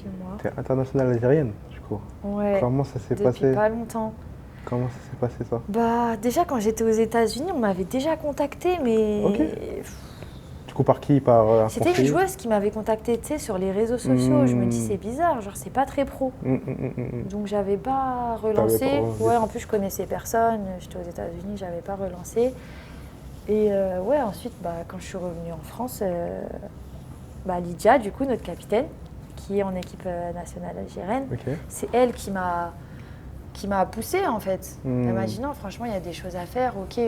6 mois. T'es internationale algérienne, du coup. Ouais, Comment ça s'est depuis passé? pas longtemps. Comment ça s'est passé, ça? Bah, déjà, quand j'étais aux États-Unis, on m'avait déjà contacté, Ok. mais Du coup, par qui? Par un c'était une conseiller? joueuse qui m'avait contacté, tu sais, sur les réseaux sociaux. Je me dis, Hmm. c'est bizarre, genre, c'est pas très pro. Hmm. Donc, j'avais pas T'avais pas relancé. osé. Ouais, en plus, je connaissais personne. J'étais aux États-Unis, j'avais pas relancé. Et ouais, ensuite, bah, quand je suis revenue en France, bah, Lydia, du coup, notre capitaine, qui est en équipe nationale algérienne, Ok. c'est elle qui m'a poussée en fait. Elle m'a dit non, franchement, il y a des choses à faire. Ok,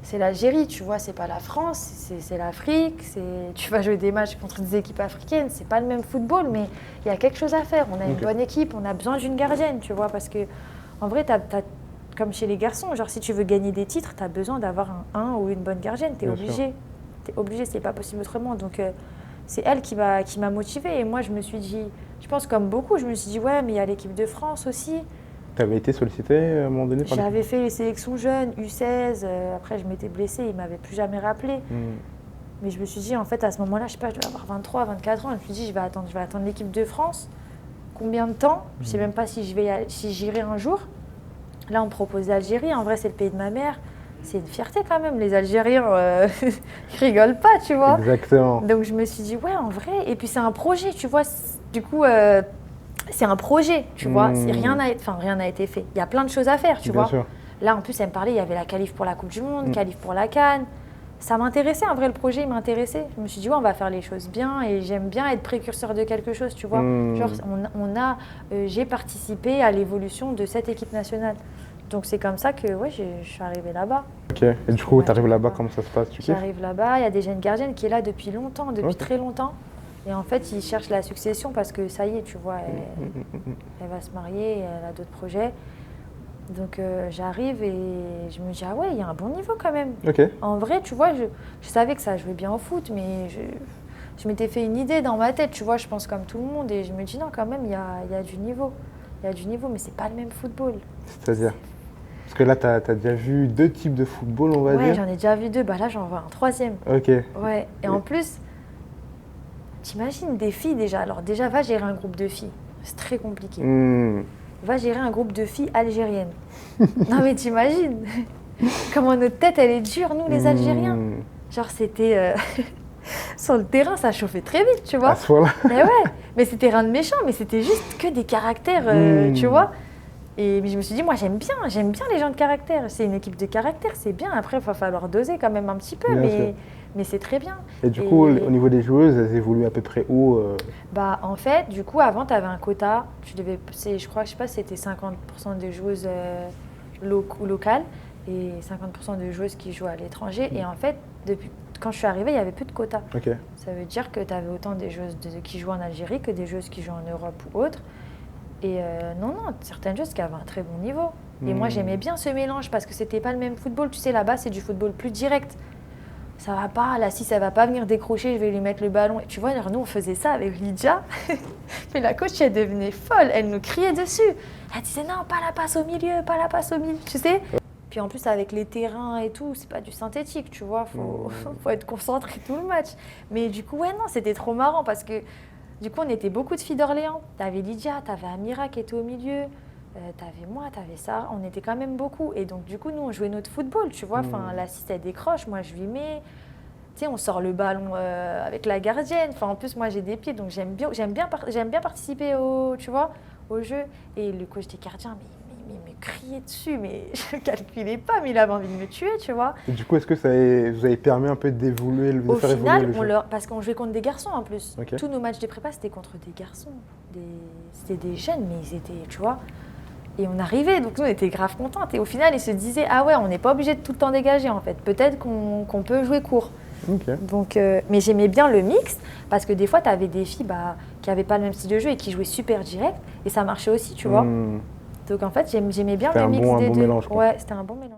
c'est l'Algérie, tu vois, c'est pas la France, c'est l'Afrique. Tu vas jouer des matchs contre des équipes africaines, c'est pas le même football, mais il y a quelque chose à faire. On a une Ok. bonne équipe, on a besoin d'une gardienne, tu vois, parce que en vrai, comme chez les garçons, genre si tu veux gagner des titres, tu as besoin d'avoir un ou une bonne gardienne. Tu es Bien sûr. obligé. Tu es obligé, c'est pas possible autrement. Donc c'est elle qui m'a motivée. Et moi, je me suis dit, je pense comme beaucoup, je me suis dit, ouais, mais il y a l'équipe de France aussi. T'avais été sollicité à un moment donné par J'avais fait les sélections jeunes, U16. Après, je m'étais blessée, ils ne m'avaient plus jamais rappelé. Mais je me suis dit, en fait, à ce moment-là, je sais pas, je devais avoir 23, 24 ans. Je me suis dit, je vais attendre l'équipe de France. Combien de temps? Je ne sais même pas si j'irai un jour. Là, on me propose l'Algérie. En vrai, c'est le pays de ma mère. C'est une fierté quand même. Les Algériens, ils rigolent pas, tu vois. Exactement. Donc, je me suis dit, ouais, en vrai. Et puis, c'est un projet, tu vois. Du coup, c'est un projet, tu vois. Rien n'a été fait. Il y a plein de choses à faire, tu Bien vois. sûr. Là, en plus, elle me parlait, il y avait la qualif pour la Coupe du Monde, qualif pour la CAN. Ça m'intéressait, en vrai, le projet, il m'intéressait. Je me suis dit, ouais, on va faire les choses bien et j'aime bien être précurseur de quelque chose, tu vois. Genre, j'ai participé à l'évolution de cette équipe nationale. Donc, c'est comme ça que, ouais, je suis arrivée là-bas. Ok. Et du coup, t'arrives là-bas, comment ça se passe? Tu kiffes? J'arrive là-bas, il y a déjà une gardienne qui est là depuis longtemps, depuis très longtemps. Et en fait, ils cherchent la succession parce que ça y est, tu vois, elle va se marier, elle a d'autres projets. Donc j'arrive et je me dis, ah ouais, il y a un bon niveau quand même. Ok. En vrai, tu vois, je savais que ça jouait bien au foot, mais je m'étais fait une idée dans ma tête, tu vois, je pense comme tout le monde. Et je me dis, non, quand même, il y a du niveau. Il y a du niveau, mais c'est pas le même football. C'est-à-dire? Parce que là, t'as déjà vu deux types de football, on va Ouais, dire. j'en ai déjà vu deux. Bah là, j'en vois un troisième. Ok. Ouais, et en plus, t'imagines des filles déjà. Alors déjà, va gérer un groupe de filles. C'est très compliqué. Va gérer un groupe de filles algériennes. Non mais t'imagines comment notre tête elle est dure, nous les Algériens. Genre c'était... sur le terrain, ça chauffait très vite, tu vois. À ce point-là. Mais ouais, mais c'était rien de méchant, mais c'était juste que des caractères, tu vois. Et je me suis dit, moi j'aime bien les gens de caractère. C'est une équipe de caractère, c'est bien. Après, il va falloir doser quand même un petit peu, mais c'est très bien. Et du coup, au niveau des joueuses, elles évoluent à peu près où Bah, en fait, du coup, avant, tu avais un quota. Je crois, je sais pas, c'était 50% de joueuses locales et 50% de joueuses qui jouent à l'étranger. Et en fait, depuis quand je suis arrivée, il n'y avait plus de quota. Ok. Ça veut dire que tu avais autant des joueuses qui jouent en Algérie que des joueuses qui jouent en Europe ou autre. Et non, certaines joueuses qui avaient un très bon niveau. Et moi, j'aimais bien ce mélange parce que c'était pas le même football. Tu sais, là-bas, c'est du football plus direct. Ça va pas, la 6 elle va pas venir décrocher, je vais lui mettre le ballon. Et tu vois, alors nous on faisait ça avec Lydia. Mais la coach elle devenait folle, elle nous criait dessus. Elle disait non, pas la passe au milieu, pas la passe au milieu, tu sais. Puis en plus avec les terrains et tout, c'est pas du synthétique, tu vois, faut être concentré tout le match. Mais du coup, ouais non, c'était trop marrant parce que du coup on était beaucoup de filles d'Orléans. T'avais Lydia, t'avais Amira qui était au milieu. T'avais moi, t'avais ça, on était quand même beaucoup. Et donc, du coup, nous, on jouait notre football, tu vois. Enfin, la 6, elle décroche, moi, je lui mets. Tu sais, on sort le ballon avec la gardienne. Enfin, en plus, moi, j'ai des pieds, donc j'aime bien participer tu vois, au jeu. Et le coach des gardiens, mais il me criait dessus, mais je ne calculais pas, mais il avait envie de me tuer, tu vois. Et du coup, est-ce que vous avez permis un peu d'évoluer, Au final, parce qu'on jouait contre des garçons en plus. Okay. Tous nos matchs de prépa, c'était contre des garçons. C'était des jeunes, mais ils étaient, tu vois. Et on arrivait, donc nous on était grave contentes. Et au final, ils se disaient, ah ouais, on n'est pas obligé de tout le temps dégager en fait. Peut-être qu'on peut jouer court. Okay. Donc, mais j'aimais bien le mix, parce que des fois, tu avais des filles qui n'avaient pas le même style de jeu et qui jouaient super direct. Et ça marchait aussi, tu vois. Donc en fait, j'aimais bien le mix des deux. Mélange, quoi. Ouais, c'était un bon mélange.